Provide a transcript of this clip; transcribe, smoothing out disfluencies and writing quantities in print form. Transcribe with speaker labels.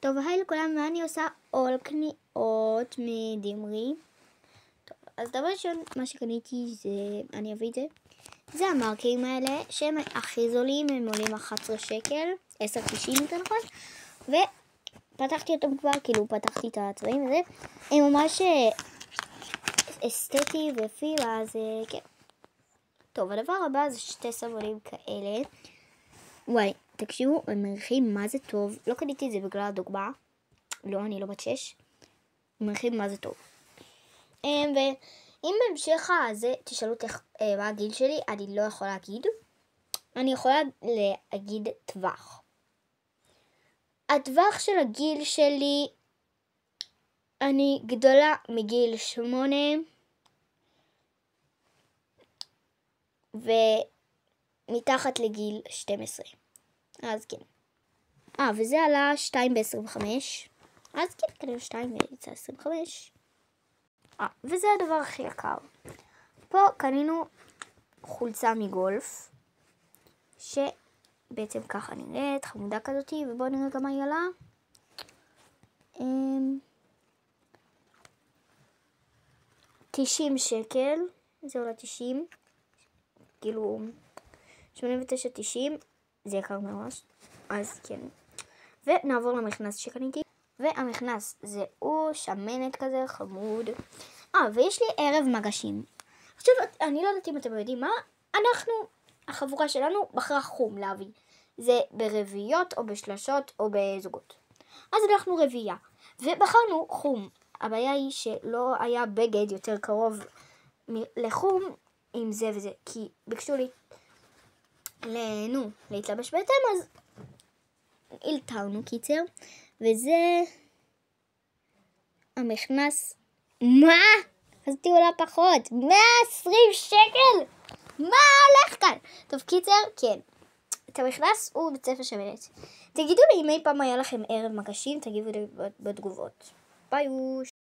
Speaker 1: טוב, היי לכולם, מה אני עושה? עול קניות מדמרי. טוב, אז דבר ראשון, מה שקניתי זה, אני אביא את זה. זה המרקרים האלה, שהם הכי זולים, הם עולים 11 שקל, 10.90 יותר נכון. ופתחתי אותם כבר, כאילו פתחתי את הצבעים וזה. הם ממש אסתטי ויפי, ואז כן. טוב, הדבר הבא זה שתי סבונים כאלה. וואי, תקשיבו, הם מריחים מה זה טוב. לא קניתי את זה בגלל הדוגמה. לא, אני לא בת 6. הם מריחים מה זה טוב. ואם בהמשך הזה תשאלו מה הגיל שלי, אני לא יכולה להגיד. אני יכולה להגיד טווח. הטווח של הגיל שלי, אני גדולה מגיל 8. ומתחת לגיל 12. אז כן. וזה עלה 2.25. אז כן, כנראה 2 ויצא 25. וזה הדבר הכי יקר. פה קנינו חולצה מגולף, שבעצם ככה נראית, חמודה כזאת, ובואו נראה כמה היא עלה. 90 שקל, זה עולה 90, כאילו 89.90, זה יקר ממש, אז כן. ונעבור למכנס שקניתי, והמכנס זה שמנת כזה, חמוד. ויש לי ערב מגשים. עכשיו, אני לא יודעת אם אתם יודעים מה, החבורה שלנו בחרה חום להביא. זה ברביעיות או בשלשות או בזוגות. אז אנחנו רביעייה, ובחרנו חום. הבעיה היא שלא היה בגד יותר קרוב לחום עם זה וזה, כי ביקשו לי להתלבש בהתאם, אז הלתרנו קיצר, וזה המכנס. מה? אז תעולה פחות, 120 שקל? מה הולך כאן? טוב, קיצר, כן. את המכנס הוא בית ספר שמנת. תגידו לי אם אי פעם היה לכם ערב מגשים, תגידו לי בתגובות. ביי.